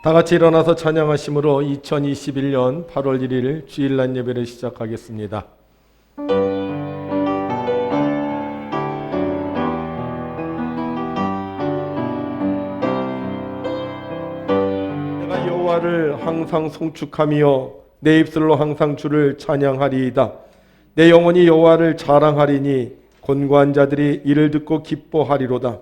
다 같이 일어나서 찬양하심으로 2021년 8월 1일 주일날 예배를 시작하겠습니다. 내가 여호와를 항상 송축하며 내 입술로 항상 주를 찬양하리이다. 내 영혼이 여호와를 자랑하리니 곤고한 자들이 이를 듣고 기뻐하리로다.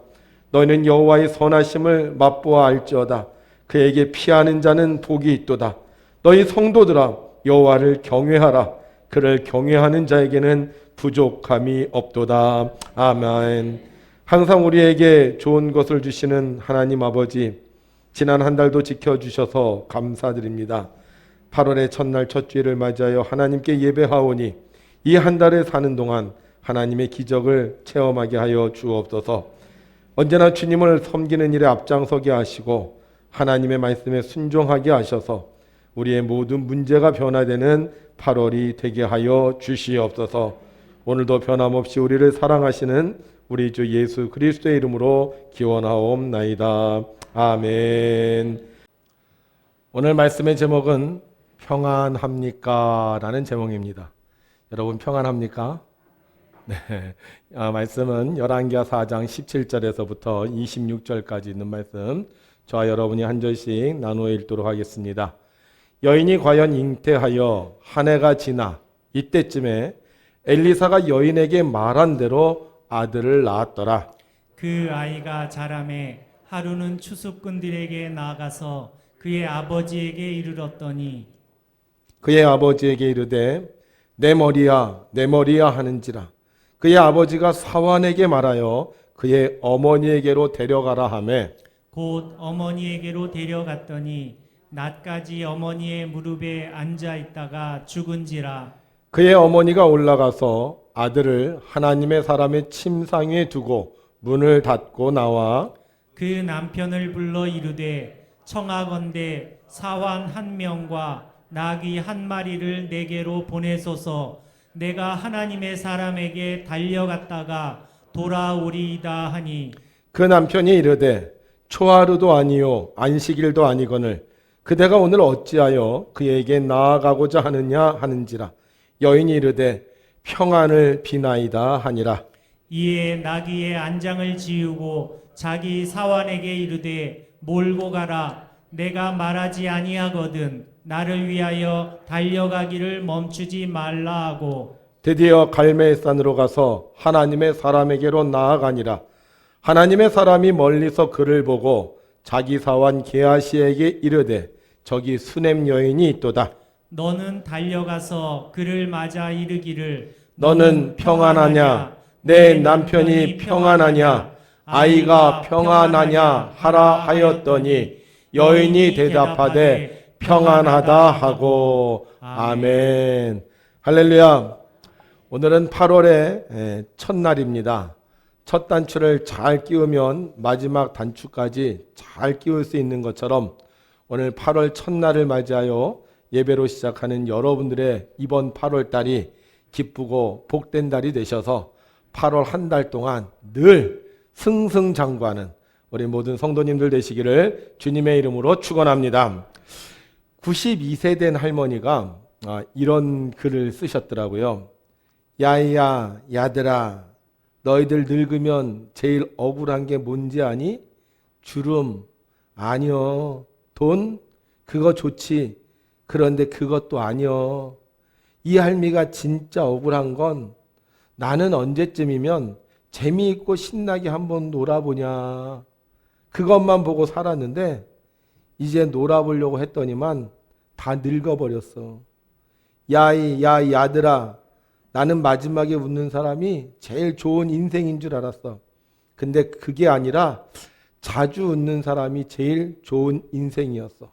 너희는 여호와의 선하심을 맛보아 알지어다. 그에게 피하는 자는 복이 있도다. 너희 성도들아 여호와를 경외하라. 그를 경외하는 자에게는 부족함이 없도다. 아멘. 항상 우리에게 좋은 것을 주시는 하나님 아버지, 지난 한 달도 지켜주셔서 감사드립니다. 8월의 첫날 첫 주일을 맞이하여 하나님께 예배하오니 이 한 달에 사는 동안 하나님의 기적을 체험하게 하여 주옵소서. 언제나 주님을 섬기는 일에 앞장서게 하시고 하나님의 말씀에 순종하게 하셔서 우리의 모든 문제가 변화되는 8월이 되게 하여 주시옵소서. 오늘도 변함없이 우리를 사랑하시는 우리 주 예수 그리스도의 이름으로 기원하옵나이다. 아멘. 오늘 말씀의 제목은 평안합니까? 라는 제목입니다. 여러분 평안합니까? 네. 말씀은 열왕기하 4장 17절에서부터 26절까지 있는 말씀, 저와 여러분이 한 절씩 나누어 읽도록 하겠습니다. 여인이 과연 잉태하여 한 해가 지나 이때쯤에 엘리사가 여인에게 말한 대로 아들을 낳았더라. 그 아이가 자라매 하루는 추수꾼들에게 나가서 그의 아버지에게 이르렀더니 그의 아버지에게 이르되 내 머리야 내 머리야 하는지라. 그의 아버지가 사환에게 말하여 그의 어머니에게로 데려가라 하매 곧 어머니에게로 데려갔더니 낮까지 어머니의 무릎에 앉아 있다가 죽은지라. 그의 어머니가 올라가서 아들을 하나님의 사람의 침상 위에 두고 문을 닫고 나와 그 남편을 불러 이르되 청하건대 사환 한 명과 나귀 한 마리를 내게로 보내소서. 내가 하나님의 사람에게 달려갔다가 돌아오리이다 하니 그 남편이 이르되 초하루도 아니요 안식일도 아니거늘 그대가 오늘 어찌하여 그에게 나아가고자 하느냐 하는지라. 여인이 이르되 평안을 비나이다 하니라. 이에 나귀의 안장을 지우고 자기 사환에게 이르되 몰고 가라. 내가 말하지 아니하거든 나를 위하여 달려가기를 멈추지 말라 하고 드디어 갈멜산으로 가서 하나님의 사람에게로 나아가니라. 하나님의 사람이 멀리서 그를 보고 자기 사환 게하시에게 이르되 저기 수넴 여인이 있도다. 너는 달려가서 그를 맞아 이르기를 너는 평안하냐? 내 남편이 평안하냐? 아이가 평안하냐? 하라 하였더니 여인이 대답하되 평안하다 하고 아멘. 할렐루야. 오늘은 8월의 첫날입니다. 첫 단추를 잘 끼우면 마지막 단추까지 잘 끼울 수 있는 것처럼 오늘 8월 첫날을 맞이하여 예배로 시작하는 여러분들의 이번 8월 달이 기쁘고 복된 달이 되셔서 8월 한 달 동안 늘 승승장구하는 우리 모든 성도님들 되시기를 주님의 이름으로 축원합니다. 92세 된 할머니가 이런 글을 쓰셨더라고요. 야야 야들아, 너희들 늙으면 제일 억울한 게 뭔지 아니? 주름. 아니요. 돈? 그거 좋지. 그런데 그것도 아니요. 이 할미가 진짜 억울한 건 나는 언제쯤이면 재미있고 신나게 한번 놀아보냐. 그것만 보고 살았는데 이제 놀아보려고 했더니만 다 늙어버렸어. 야들아, 나는 마지막에 웃는 사람이 제일 좋은 인생인 줄 알았어. 근데 그게 아니라 자주 웃는 사람이 제일 좋은 인생이었어.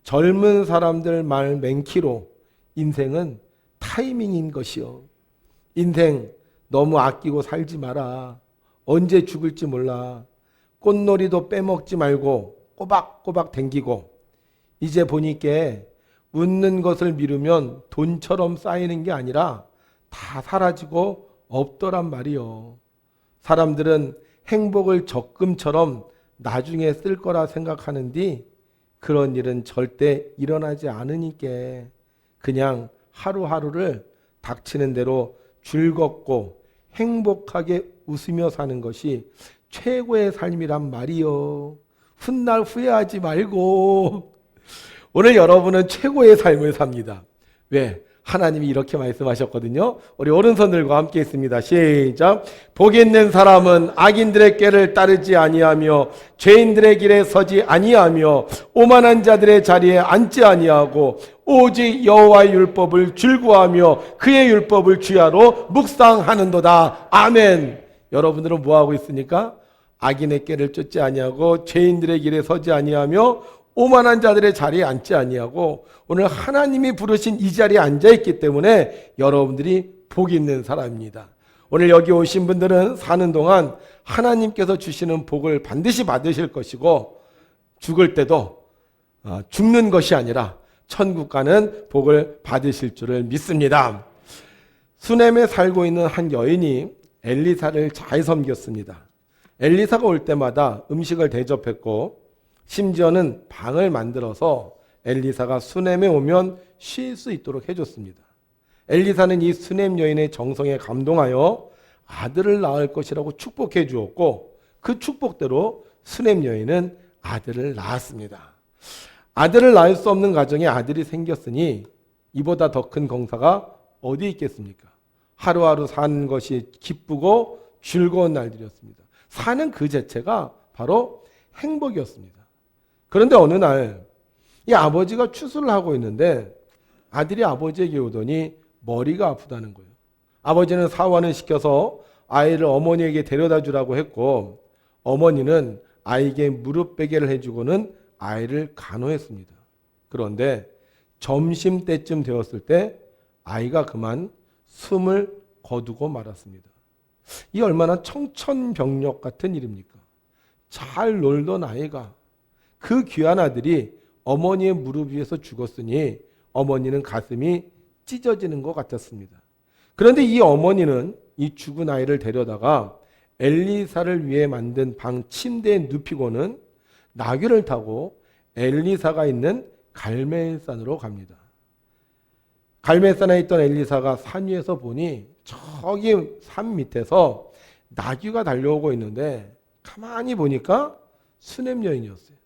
젊은 사람들 말 맹키로 인생은 타이밍인 것이요. 인생 너무 아끼고 살지 마라. 언제 죽을지 몰라. 꽃놀이도 빼먹지 말고 꼬박꼬박 댕기고. 이제 보니까 웃는 것을 미루면 돈처럼 쌓이는 게 아니라 다 사라지고 없더란 말이요. 사람들은 행복을 적금처럼 나중에 쓸 거라 생각하는데 그런 일은 절대 일어나지 않으니까 그냥 하루하루를 닥치는 대로 즐겁고 행복하게 웃으며 사는 것이 최고의 삶이란 말이요. 훗날 후회하지 말고 오늘 여러분은 최고의 삶을 삽니다. 왜? 하나님이 이렇게 말씀하셨거든요. 우리 오른손들과 함께 있습니다. 시작. 복 있는 사람은 악인들의 꾀를 따르지 아니하며 죄인들의 길에 서지 아니하며 오만한 자들의 자리에 앉지 아니하고 오직 여호와의 율법을 즐거워하며 그의 율법을 주야로 묵상하는도다. 아멘. 여러분들은 뭐하고 있습니까? 악인의 꾀를 쫓지 아니하고 죄인들의 길에 서지 아니하며 오만한 자들의 자리에 앉지 아니하고 오늘 하나님이 부르신 이 자리에 앉아있기 때문에 여러분들이 복 있는 사람입니다. 오늘 여기 오신 분들은 사는 동안 하나님께서 주시는 복을 반드시 받으실 것이고 죽을 때도 죽는 것이 아니라 천국 가는 복을 받으실 줄을 믿습니다. 수넴에 살고 있는 한 여인이 엘리사를 잘 섬겼습니다. 엘리사가 올 때마다 음식을 대접했고 심지어는 방을 만들어서 엘리사가 수넴에 오면 쉴 수 있도록 해줬습니다. 엘리사는 이 수넴 여인의 정성에 감동하여 아들을 낳을 것이라고 축복해 주었고 그 축복대로 수넴 여인은 아들을 낳았습니다. 아들을 낳을 수 없는 가정에 아들이 생겼으니 이보다 더 큰 공사가 어디 있겠습니까? 하루하루 사는 것이 기쁘고 즐거운 날들이었습니다. 사는 그 자체가 바로 행복이었습니다. 그런데 어느 날 이 아버지가 추수를 하고 있는데 아들이 아버지에게 오더니 머리가 아프다는 거예요. 아버지는 사환을 시켜서 아이를 어머니에게 데려다 주라고 했고 어머니는 아이에게 무릎 베개를 해주고는 아이를 간호했습니다. 그런데 점심때쯤 되었을 때 아이가 그만 숨을 거두고 말았습니다. 이 얼마나 청천벽력 같은 일입니까? 잘 놀던 아이가 그 귀한 아들이 어머니의 무릎 위에서 죽었으니 어머니는 가슴이 찢어지는 것 같았습니다. 그런데 이 어머니는 이 죽은 아이를 데려다가 엘리사를 위해 만든 방 침대에 눕히고는 나귀를 타고 엘리사가 있는 갈멜산으로 갑니다. 갈멜산에 있던 엘리사가 산 위에서 보니 저기 산 밑에서 나귀가 달려오고 있는데 가만히 보니까 수넴 여인이었어요.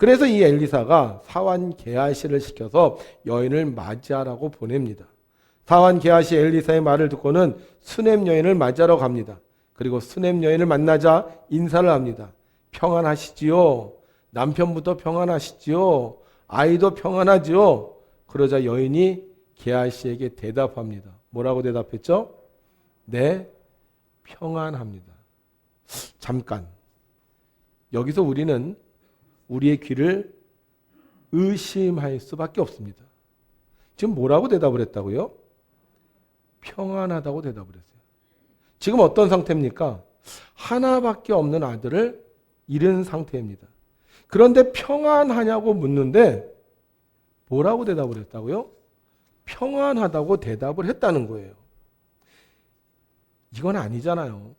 그래서 이 엘리사가 사환 게하시를 시켜서 여인을 맞이하라고 보냅니다. 사환 게하시 엘리사의 말을 듣고는 수넴 여인을 맞이하러 갑니다. 그리고 수넴 여인을 만나자 인사를 합니다. 평안하시지요? 남편부터 평안하시지요? 아이도 평안하지요? 그러자 여인이 게하시에게 대답합니다. 뭐라고 대답했죠? 네, 평안합니다. 잠깐. 여기서 우리는 우리의 귀를 의심할 수밖에 없습니다. 지금 뭐라고 대답을 했다고요? 평안하다고 대답을 했어요. 지금 어떤 상태입니까? 하나밖에 없는 아들을 잃은 상태입니다. 그런데 평안하냐고 묻는데 뭐라고 대답을 했다고요? 평안하다고 대답을 했다는 거예요. 이건 아니잖아요.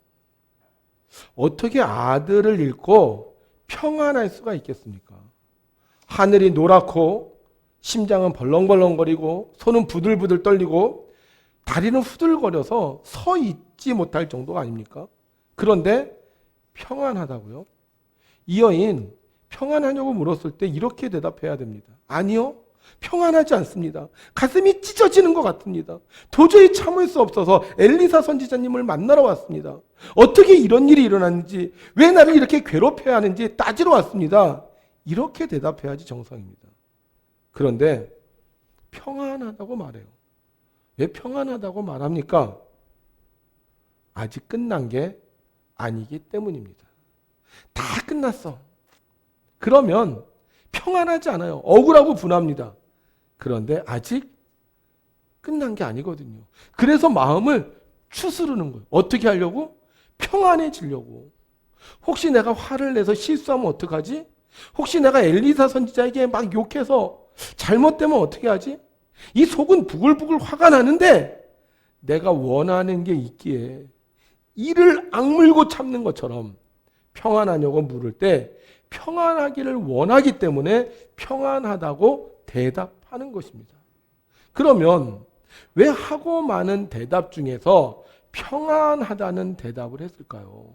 어떻게 아들을 잃고 평안할 수가 있겠습니까? 하늘이 노랗고 심장은 벌렁벌렁거리고 손은 부들부들 떨리고 다리는 후들거려서 서 있지 못할 정도가 아닙니까? 그런데 평안하다고요? 이 여인 평안하냐고 물었을 때 이렇게 대답해야 됩니다. 아니요. 평안하지 않습니다. 가슴이 찢어지는 것 같습니다. 도저히 참을 수 없어서 엘리사 선지자님을 만나러 왔습니다. 어떻게 이런 일이 일어났는지, 왜 나를 이렇게 괴롭혀야 하는지 따지러 왔습니다. 이렇게 대답해야지 정상입니다. 그런데 평안하다고 말해요. 왜 평안하다고 말합니까? 아직 끝난 게 아니기 때문입니다. 다 끝났어. 그러면 평안하지 않아요. 억울하고 분합니다. 그런데 아직 끝난 게 아니거든요. 그래서 마음을 추스르는 거예요. 어떻게 하려고? 평안해지려고. 혹시 내가 화를 내서 실수하면 어떡하지? 혹시 내가 엘리사 선지자에게 막 욕해서 잘못되면 어떻게 하지? 이 속은 부글부글 화가 나는데 내가 원하는 게 있기에 이를 악물고 참는 것처럼 평안하냐고 물을 때 평안하기를 원하기 때문에 평안하다고 대답하는 것입니다. 그러면 왜 하고 많은 대답 중에서 평안하다는 대답을 했을까요?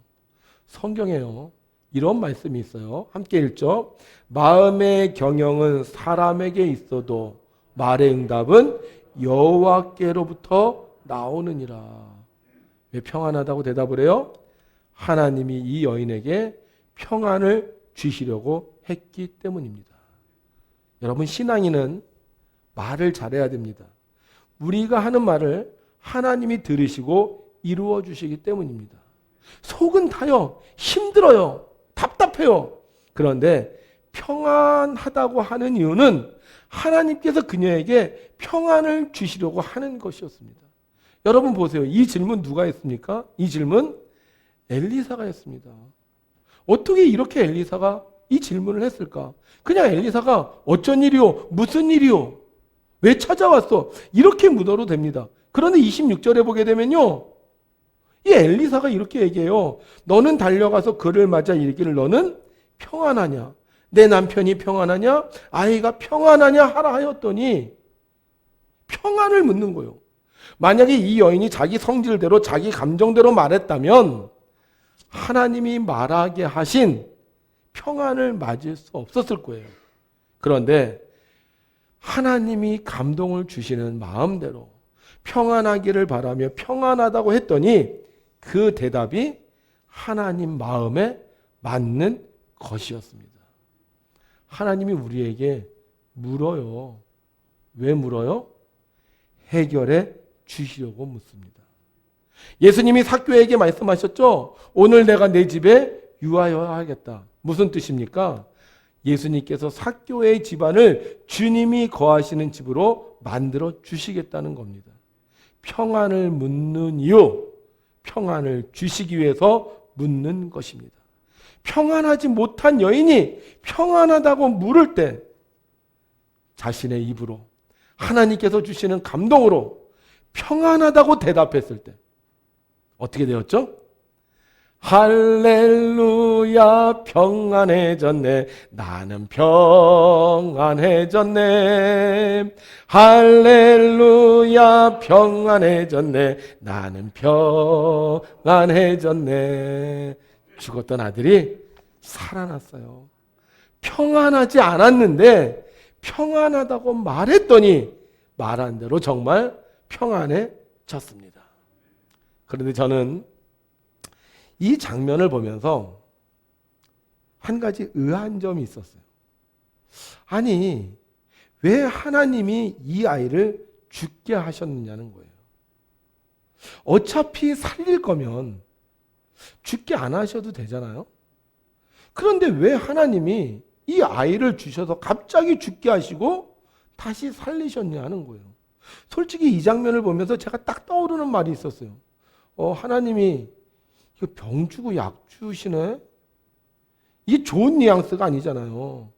성경에요, 이런 말씀이 있어요. 함께 읽죠. 마음의 경영은 사람에게 있어도 말의 응답은 여호와께로부터 나오느니라. 왜 평안하다고 대답을 해요? 하나님이 이 여인에게 평안을 주시려고 했기 때문입니다. 여러분, 신앙인은 말을 잘해야 됩니다. 우리가 하는 말을 하나님이 들으시고 이루어 주시기 때문입니다. 속은 타요. 힘들어요. 답답해요. 그런데 평안하다고 하는 이유는 하나님께서 그녀에게 평안을 주시려고 하는 것이었습니다. 여러분 보세요. 이 질문 누가 했습니까? 이 질문 엘리사가 했습니다. 어떻게 이렇게 엘리사가 이 질문을 했을까? 그냥 엘리사가 어쩐 일이요? 무슨 일이요? 왜 찾아왔어? 이렇게 묻어도 됩니다. 그런데 26절에 보게 되면요, 이 엘리사가 이렇게 얘기해요. 너는 달려가서 그를 맞아 이르기를 너는 평안하냐? 내 남편이 평안하냐? 아이가 평안하냐? 하라 하였더니 평안을 묻는 거예요. 만약에 이 여인이 자기 성질대로 자기 감정대로 말했다면 하나님이 말하게 하신 평안을 맞을 수 없었을 거예요. 그런데 하나님이 감동을 주시는 마음대로 평안하기를 바라며 평안하다고 했더니 그 대답이 하나님 마음에 맞는 것이었습니다. 하나님이 우리에게 물어요. 왜 물어요? 해결해 주시려고 묻습니다. 예수님이 삭개오에게 말씀하셨죠? 오늘 내가 내 집에 유하여 하겠다. 무슨 뜻입니까? 예수님께서 삭개오의 집안을 주님이 거하시는 집으로 만들어 주시겠다는 겁니다. 평안을 묻는 이유, 평안을 주시기 위해서 묻는 것입니다. 평안하지 못한 여인이 평안하다고 물을 때 자신의 입으로 하나님께서 주시는 감동으로 평안하다고 대답했을 때 어떻게 되었죠? 할렐루야, 평안해졌네. 나는 평안해졌네. 할렐루야, 평안해졌네. 나는 평안해졌네. 죽었던 아들이 살아났어요. 평안하지 않았는데 평안하다고 말했더니 말한 대로 정말 평안해졌습니다. 그런데 저는 이 장면을 보면서 한 가지 의아한 점이 있었어요. 아니, 왜 하나님이 이 아이를 죽게 하셨느냐는 거예요. 어차피 살릴 거면 죽게 안 하셔도 되잖아요. 그런데 왜 하나님이 이 아이를 주셔서 갑자기 죽게 하시고 다시 살리셨냐는 거예요. 솔직히 이 장면을 보면서 제가 딱 떠오르는 말이 있었어요. 하나님이 이거 병 주고 약 주시네? 이게 좋은 뉘앙스가 아니잖아요.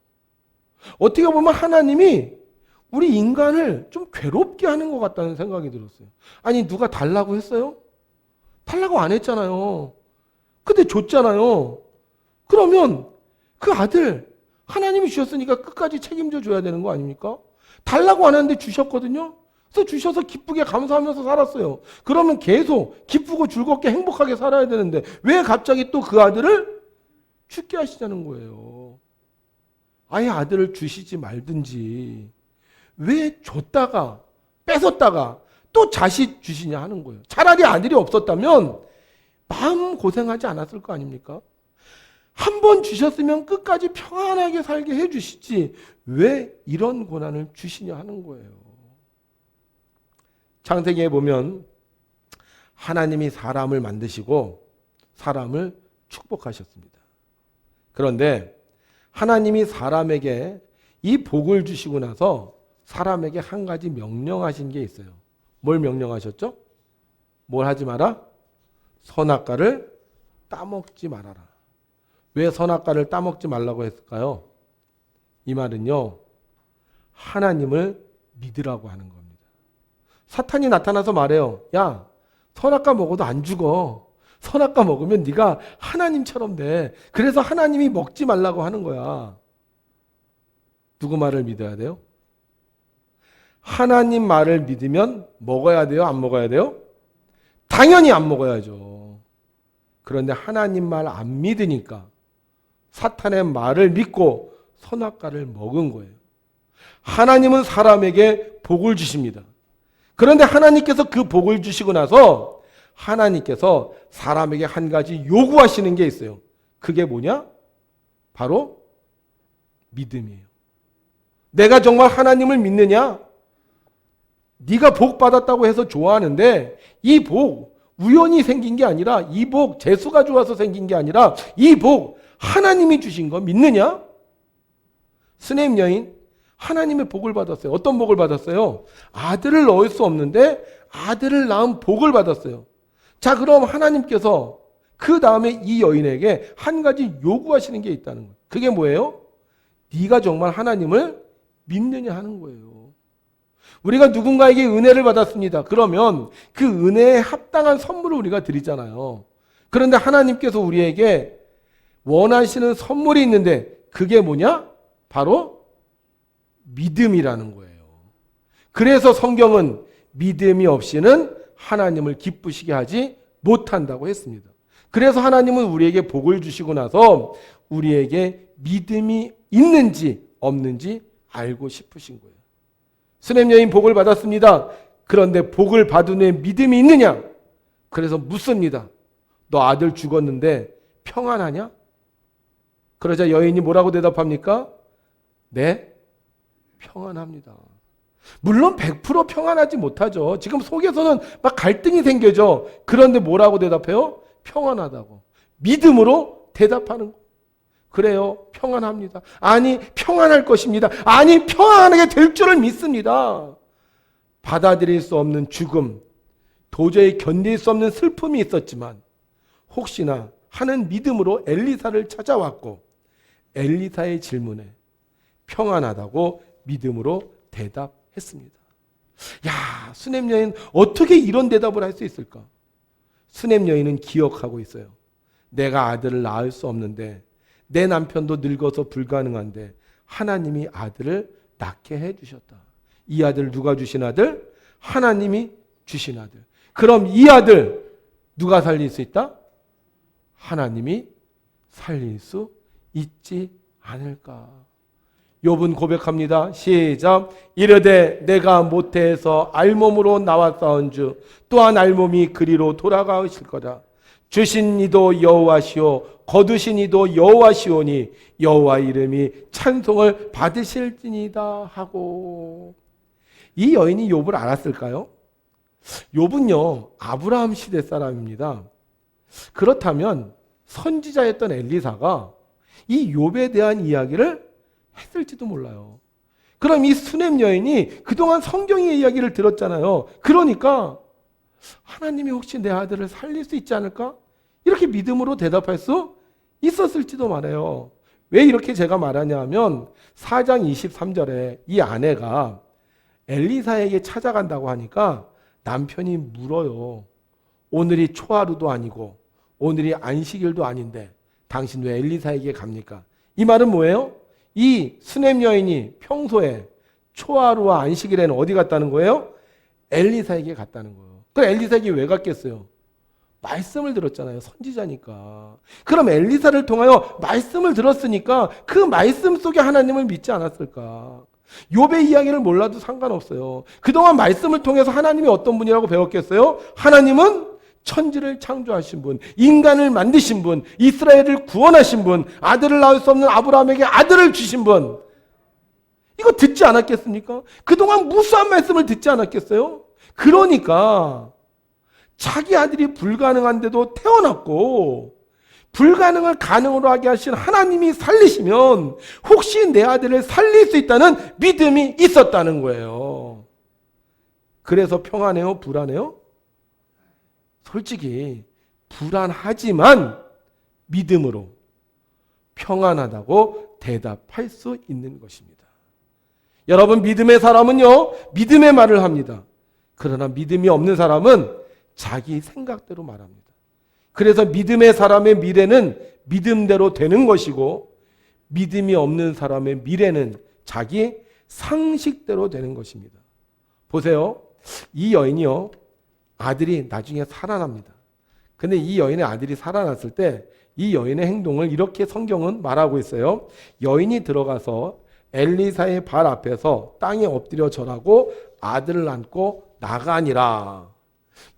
어떻게 보면 하나님이 우리 인간을 좀 괴롭게 하는 것 같다는 생각이 들었어요. 아니, 누가 달라고 했어요? 달라고 안 했잖아요. 근데 줬잖아요. 그러면 그 아들 하나님이 주셨으니까 끝까지 책임져 줘야 되는 거 아닙니까? 달라고 안 했는데 주셨거든요. 그래서 주셔서 기쁘게 감사하면서 살았어요. 그러면 계속 기쁘고 즐겁게 행복하게 살아야 되는데 왜 갑자기 또 그 아들을 죽게 하시자는 거예요. 아예 아들을 주시지 말든지 왜 줬다가 뺏었다가 또 자식 주시냐 하는 거예요. 차라리 아들이 없었다면 마음 고생하지 않았을 거 아닙니까? 한 번 주셨으면 끝까지 평안하게 살게 해주시지 왜 이런 고난을 주시냐 하는 거예요. 창세기에 보면 하나님이 사람을 만드시고 사람을 축복하셨습니다. 그런데 하나님이 사람에게 이 복을 주시고 나서 사람에게 한 가지 명령하신 게 있어요. 뭘 명령하셨죠? 뭘 하지 마라? 선악과를 따먹지 말아라. 왜 선악과를 따먹지 말라고 했을까요? 이 말은요, 하나님을 믿으라고 하는 겁니다. 사탄이 나타나서 말해요. 야, 선악과 먹어도 안 죽어. 선악과 먹으면 네가 하나님처럼 돼. 그래서 하나님이 먹지 말라고 하는 거야. 누구 말을 믿어야 돼요? 하나님 말을 믿으면 먹어야 돼요? 안 먹어야 돼요? 당연히 안 먹어야죠. 그런데 하나님 말 안 믿으니까 사탄의 말을 믿고 선악과를 먹은 거예요. 하나님은 사람에게 복을 주십니다. 그런데 하나님께서 그 복을 주시고 나서 하나님께서 사람에게 한 가지 요구하시는 게 있어요. 그게 뭐냐? 바로 믿음이에요. 내가 정말 하나님을 믿느냐? 네가 복 받았다고 해서 좋아하는데 이 복 우연히 생긴 게 아니라, 이 복 재수가 좋아서 생긴 게 아니라 이 복 하나님이 주신 거 믿느냐? 스네임 여인 하나님의 복을 받았어요. 어떤 복을 받았어요? 아들을 낳을 수 없는데 아들을 낳은 복을 받았어요. 자, 그럼 하나님께서 그 다음에 이 여인에게 한 가지 요구하시는 게 있다는 거예요. 그게 뭐예요? 네가 정말 하나님을 믿느냐 하는 거예요. 우리가 누군가에게 은혜를 받았습니다. 그러면 그 은혜에 합당한 선물을 우리가 드리잖아요. 그런데 하나님께서 우리에게 원하시는 선물이 있는데 그게 뭐냐? 바로 믿음이라는 거예요. 그래서 성경은 믿음이 없이는 하나님을 기쁘시게 하지 못한다고 했습니다. 그래서 하나님은 우리에게 복을 주시고 나서 우리에게 믿음이 있는지 없는지 알고 싶으신 거예요. 수냄 여인 복을 받았습니다. 그런데 복을 받은 후에 믿음이 있느냐? 그래서 묻습니다. 너 아들 죽었는데 평안하냐? 그러자 여인이 뭐라고 대답합니까? 네, 평안합니다. 물론 100% 평안하지 못하죠. 지금 속에서는 막 갈등이 생겨죠. 그런데 뭐라고 대답해요? 평안하다고. 믿음으로 대답하는 거예요. 그래요, 평안합니다. 아니, 평안할 것입니다. 아니, 평안하게 될 줄을 믿습니다. 받아들일 수 없는 죽음, 도저히 견딜 수 없는 슬픔이 있었지만 혹시나 하는 믿음으로 엘리사를 찾아왔고 엘리사의 질문에 평안하다고 믿음으로 대답했습니다. 야, 수냄 여인 어떻게 이런 대답을 할 수 있을까? 수냄 여인은 기억하고 있어요. 내가 아들을 낳을 수 없는데 내 남편도 늙어서 불가능한데 하나님이 아들을 낳게 해주셨다. 이 아들 누가 주신 아들? 하나님이 주신 아들. 그럼 이 아들 누가 살릴 수 있다? 하나님이 살릴 수 있지 않을까? 욥은 고백합니다. 시작. 이르되 내가 모태에서 알몸으로 나왔사온즉 또한 알몸이 그리로 돌아가실 거다. 주신 이도 여호와시오 거두신 이도 여호와시오니 여호와 이름이 찬송을 받으실지니다 하고. 이 여인이 욥을 알았을까요? 욥은요 아브라함 시대 사람입니다. 그렇다면 선지자였던 엘리사가 이 욥에 대한 이야기를 했을지도 몰라요. 그럼 이 수냄 여인이 그동안 성경의 이야기를 들었잖아요. 그러니까 하나님이 혹시 내 아들을 살릴 수 있지 않을까? 이렇게 믿음으로 대답할 수 있었을지도 말해요. 왜 이렇게 제가 말하냐 하면 4장 23절에 이 아내가 엘리사에게 찾아간다고 하니까 남편이 물어요. 오늘이 초하루도 아니고 오늘이 안식일도 아닌데 당신 왜 엘리사에게 갑니까? 이 말은 뭐예요? 이 수냄 여인이 평소에 초하루와 안식일에는 어디 갔다는 거예요? 엘리사에게 갔다는 거예요. 그럼 엘리사에게 왜 갔겠어요? 말씀을 들었잖아요. 선지자니까. 그럼 엘리사를 통하여 말씀을 들었으니까 그 말씀 속에 하나님을 믿지 않았을까? 욥의 이야기를 몰라도 상관없어요. 그동안 말씀을 통해서 하나님이 어떤 분이라고 배웠겠어요? 하나님은 천지를 창조하신 분, 인간을 만드신 분, 이스라엘을 구원하신 분, 아들을 낳을 수 없는 아브라함에게 아들을 주신 분. 이거 듣지 않았겠습니까? 그동안 무수한 말씀을 듣지 않았겠어요? 그러니까 자기 아들이 불가능한데도 태어났고 불가능을 가능으로 하게 하신 하나님이 살리시면 혹시 내 아들을 살릴 수 있다는 믿음이 있었다는 거예요. 그래서 평안해요? 불안해요? 솔직히 불안하지만 믿음으로 평안하다고 대답할 수 있는 것입니다. 여러분, 믿음의 사람은요 믿음의 말을 합니다. 그러나 믿음이 없는 사람은 자기 생각대로 말합니다. 그래서 믿음의 사람의 미래는 믿음대로 되는 것이고 믿음이 없는 사람의 미래는 자기 상식대로 되는 것입니다. 보세요. 이 여인이요. 아들이 나중에 살아납니다. 근데 이 여인의 아들이 살아났을 때 이 여인의 행동을 이렇게 성경은 말하고 있어요. 여인이 들어가서 엘리사의 발 앞에서 땅에 엎드려 절하고 아들을 안고 나가니라.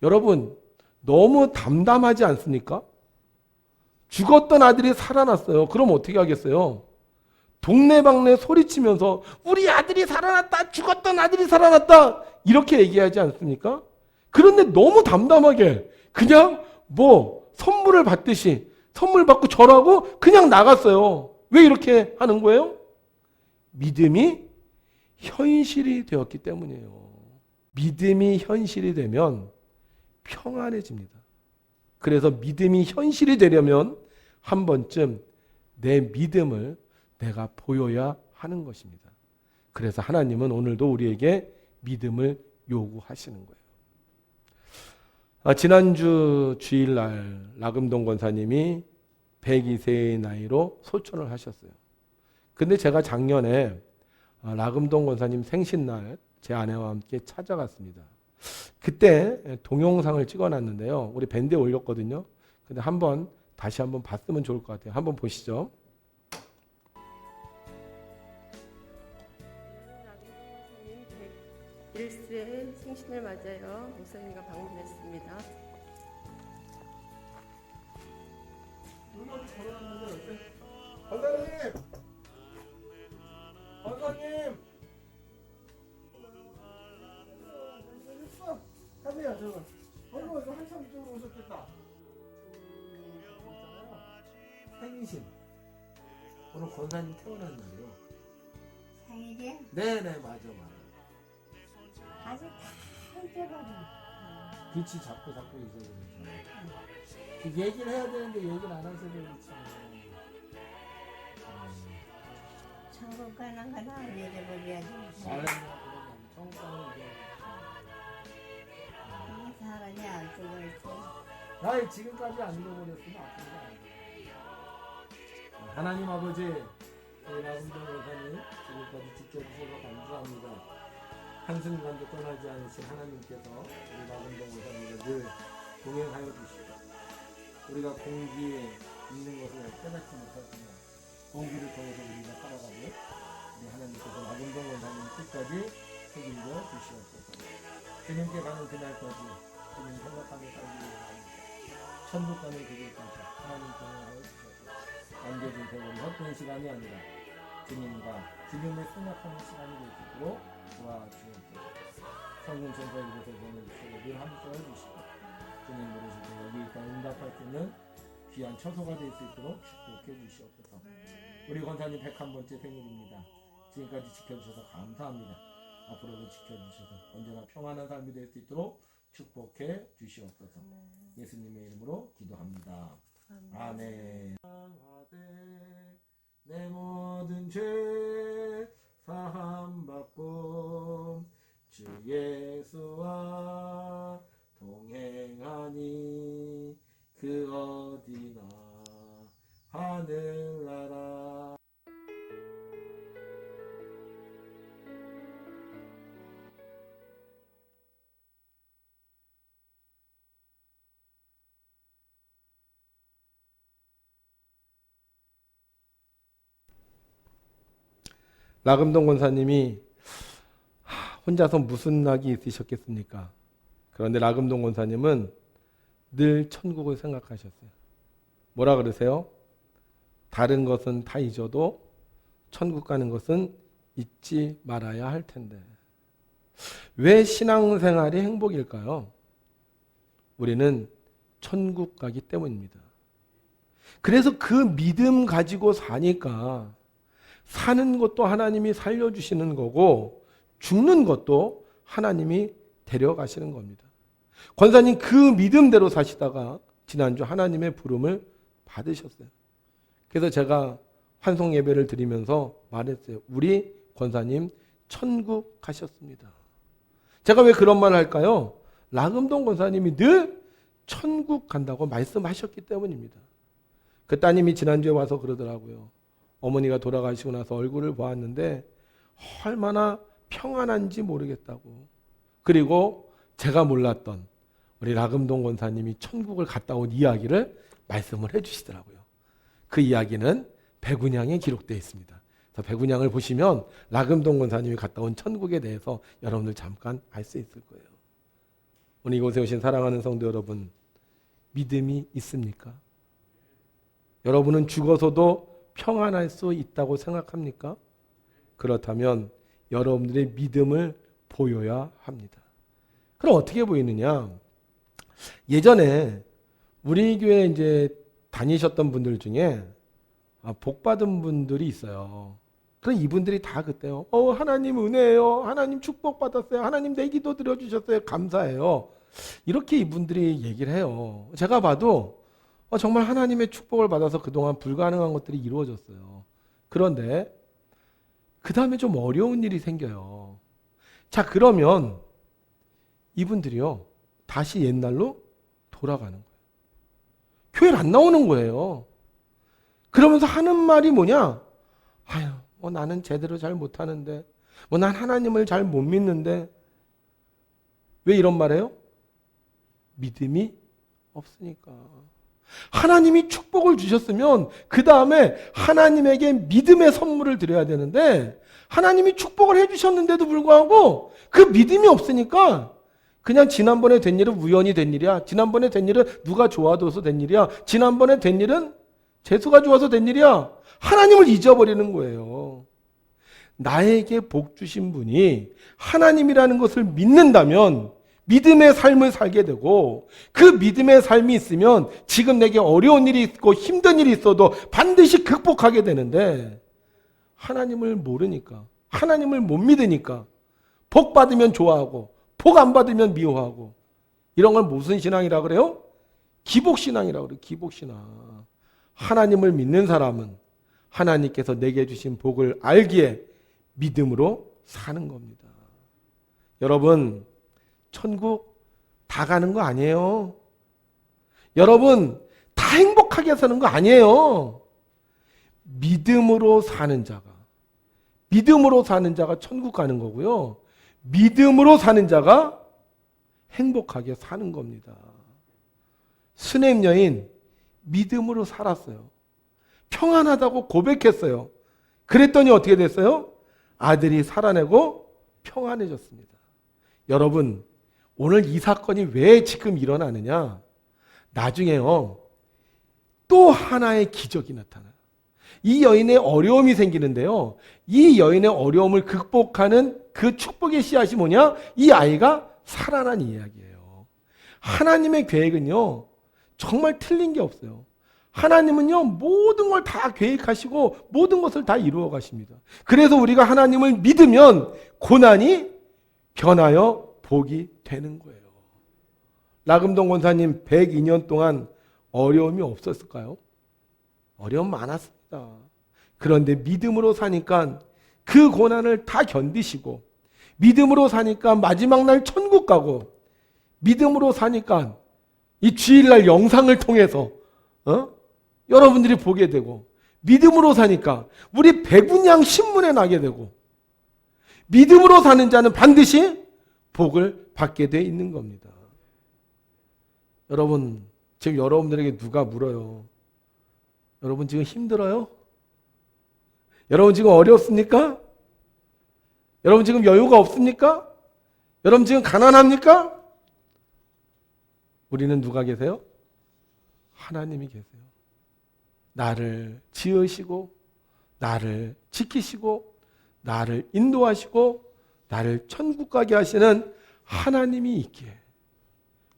여러분, 너무 담담하지 않습니까? 죽었던 아들이 살아났어요. 그럼 어떻게 하겠어요? 동네방네 소리치면서 우리 아들이 살아났다, 죽었던 아들이 살아났다, 이렇게 얘기하지 않습니까? 그런데 너무 담담하게 그냥 뭐 선물을 받듯이 선물 받고 절하고 그냥 나갔어요. 왜 이렇게 하는 거예요? 믿음이 현실이 되었기 때문이에요. 믿음이 현실이 되면 평안해집니다. 그래서 믿음이 현실이 되려면 한 번쯤 내 믿음을 내가 보여야 하는 것입니다. 그래서 하나님은 오늘도 우리에게 믿음을 요구하시는 거예요. 지난주 주일날 라금동 권사님이 102세의 나이로 소천을 하셨어요. 근데 제가 작년에 라금동 권사님 생신날 제 아내와 함께 찾아갔습니다. 그때 동영상을 찍어놨는데요. 우리 밴드에 올렸거든요. 근데 다시 한번 봤으면 좋을 것 같아요. 한번 보시죠. 목사님 100일째 생신을 맞아요. 목사님과 방문했습니다. 권사님! 권사님! 가세요, 저거. 이거 한참 이쪽으로 오셨겠다. 생신. 오늘 권사님 태어났는데요. 생일이야? 네네, 맞아. 아주 다 잊어버려. 빛이 자꾸 잊어버리잖아요. 그 얘기를 해야 되는데 얘기를 안 하셔도 그렇잖아요. 천국 가는 건 안 잊어버려야지. 청소는 이 사람이 안 쓰고 있어. 나의 지금까지 안 잃어버렸으면 아픈 거 아니에요. 하나님 아버지, 저희 라금동 여사님 지금까지 지켜주셔서 감사합니다. 한순간도 떠나지 않으신 하나님께서 우리 라금동 여사님을 늘 동행하여 주시고 우리가 공기에 있는 것을 깨닫지 못하지만 공기를 통해서 우리가 살아가고 우리 하나님께서 라금동 여사님 끝까지 책임져 주시옵소서. 주님께 가는 그날까지 주님 생각하며 살기 원합니다. 천국 가는 그 길까지 하나님 동행하여 주셔서 남겨진 세월이 헛된 시간이 아니라 주님과 주님을 생각하는 시간이 될 수 있도록 도와주옵소서. 성령 전사 이곳에 보내주시고 늘 함께해 주시고 주님 부르실 때 여기 있다 응답할 수 있는 귀한 처소가 될 수 있도록 축복해 주시옵소서. 우리 권사님 101번째 생일입니다. 지금까지 지켜주셔서 감사합니다. 앞으로도 지켜주셔서 언제나 평안한 삶이 될 수 있도록 축복해 주시옵소서. 예수님의 이름으로 기도합니다. 아멘. 내 모든 죄 사함 받고 주 예수와 동행하니 그 어디나 하늘나라. 라금동 권사님이 혼자서 무슨 낙이 있으셨겠습니까? 그런데 라금동 권사님은 늘 천국을 생각하셨어요. 뭐라 그러세요? 다른 것은 다 잊어도 천국 가는 것은 잊지 말아야 할 텐데. 왜 신앙생활이 행복일까요? 우리는 천국 가기 때문입니다. 그래서 그 믿음 가지고 사니까 사는 것도 하나님이 살려주시는 거고 죽는 것도 하나님이 데려가시는 겁니다. 권사님 그 믿음대로 사시다가 지난주 하나님의 부름을 받으셨어요. 그래서 제가 환송 예배를 드리면서 말했어요. 우리 권사님 천국 가셨습니다. 제가 왜 그런 말을 할까요? 라금동 권사님이 늘 천국 간다고 말씀하셨기 때문입니다. 그 따님이 지난주에 와서 그러더라고요. 어머니가 돌아가시고 나서 얼굴을 보았는데 얼마나 평안한지 모르겠다고. 그리고 제가 몰랐던 우리 라금동 권사님이 천국을 갔다 온 이야기를 말씀을 해주시더라고요. 그 이야기는 백운향에 기록되어 있습니다. 그래서 백운향을 보시면 라금동 권사님이 갔다 온 천국에 대해서 여러분들 잠깐 알 수 있을 거예요. 오늘 이곳에 오신 사랑하는 성도 여러분, 믿음이 있습니까? 여러분은 죽어서도 평안할 수 있다고 생각합니까? 그렇다면 여러분들의 믿음을 보여야 합니다. 그럼 어떻게 보이느냐? 예전에 우리 교회 이제 다니셨던 분들 중에 복 받은 분들이 있어요. 그럼 이분들이 다 그때요. 하나님 은혜예요. 하나님 축복 받았어요. 하나님 내 기도 들어주셨어요. 감사해요. 이렇게 이분들이 얘기를 해요. 제가 봐도 정말 하나님의 축복을 받아서 그동안 불가능한 것들이 이루어졌어요. 그런데 그 다음에 좀 어려운 일이 생겨요. 자, 그러면 이분들이요 다시 옛날로 돌아가는 거예요. 교회를 안 나오는 거예요. 그러면서 하는 말이 뭐냐? 나는 제대로 잘 못하는데, 난 하나님을 잘 못 믿는데. 왜 이런 말해요? 믿음이 없으니까. 하나님이 축복을 주셨으면 그 다음에 하나님에게 믿음의 선물을 드려야 되는데, 하나님이 축복을 해주셨는데도 불구하고 그 믿음이 없으니까 그냥 지난번에 된 일은 우연히 된 일이야. 지난번에 된 일은 누가 좋아져서 된 일이야. 지난번에 된 일은 재수가 좋아서 된 일이야. 하나님을 잊어버리는 거예요. 나에게 복 주신 분이 하나님이라는 것을 믿는다면 믿음의 삶을 살게 되고, 그 믿음의 삶이 있으면 지금 내게 어려운 일이 있고 힘든 일이 있어도 반드시 극복하게 되는데, 하나님을 모르니까, 하나님을 못 믿으니까 복 받으면 좋아하고 복 안 받으면 미워하고, 이런 걸 무슨 신앙이라 그래요? 기복신앙이라고 그래요. 기복신앙. 하나님을 믿는 사람은 하나님께서 내게 주신 복을 알기에 믿음으로 사는 겁니다. 여러분, 천국 다 가는 거 아니에요. 여러분, 다 행복하게 사는 거 아니에요. 믿음으로 사는 자가 천국 가는 거고요. 믿음으로 사는 자가 행복하게 사는 겁니다. 스네임 여인 믿음으로 살았어요. 평안하다고 고백했어요. 그랬더니 어떻게 됐어요? 아들이 살아내고 평안해졌습니다. 여러분, 오늘 이 사건이 왜 지금 일어나느냐? 나중에요, 또 하나의 기적이 나타나요. 이 여인의 어려움이 생기는데요, 이 여인의 어려움을 극복하는 그 축복의 씨앗이 뭐냐? 이 아이가 살아난 이야기예요. 하나님의 계획은요 정말 틀린 게 없어요. 하나님은요 모든 걸 다 계획하시고 모든 것을 다 이루어 가십니다. 그래서 우리가 하나님을 믿으면 고난이 변하여 복이 되는 거예요. 라금동 권사님 102년 동안 어려움이 없었을까요? 어려움 많았습니다. 그런데 믿음으로 사니까 그 고난을 다 견디시고, 믿음으로 사니까 마지막 날 천국 가고, 믿음으로 사니까 이 주일날 영상을 통해서 여러분들이 보게 되고, 믿음으로 사니까 우리 백운양 신문에 나게 되고, 믿음으로 사는 자는 반드시 복을 받게 돼 있는 겁니다. 여러분, 지금 여러분들에게 누가 물어요? 여러분 지금 힘들어요? 여러분 지금 어렵습니까? 여러분 지금 여유가 없습니까? 여러분 지금 가난합니까? 우리는 누가 계세요? 하나님이 계세요. 나를 지으시고 나를 지키시고 나를 인도하시고 나를 천국 가게 하시는 하나님이 있기에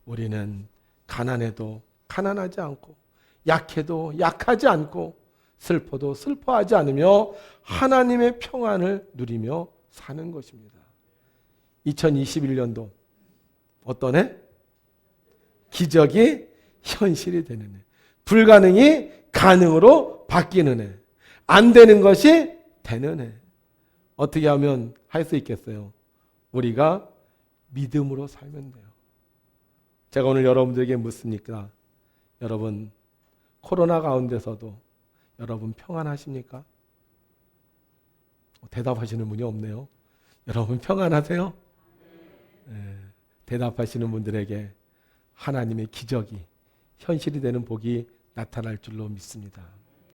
우리는 가난해도 가난하지 않고 약해도 약하지 않고 슬퍼도 슬퍼하지 않으며 하나님의 평안을 누리며 사는 것입니다. 2021년도 어떤 해? 기적이 현실이 되는 해. 불가능이 가능으로 바뀌는 해. 안 되는 것이 되는 해. 어떻게 하면 할 수 있겠어요? 우리가 믿음으로 살면 돼요. 제가 오늘 여러분들에게 묻습니까? 여러분 코로나 가운데서도 여러분 평안하십니까? 대답하시는 분이 없네요. 여러분 평안하세요? 네, 대답하시는 분들에게 하나님의 기적이 현실이 되는 복이 나타날 줄로 믿습니다.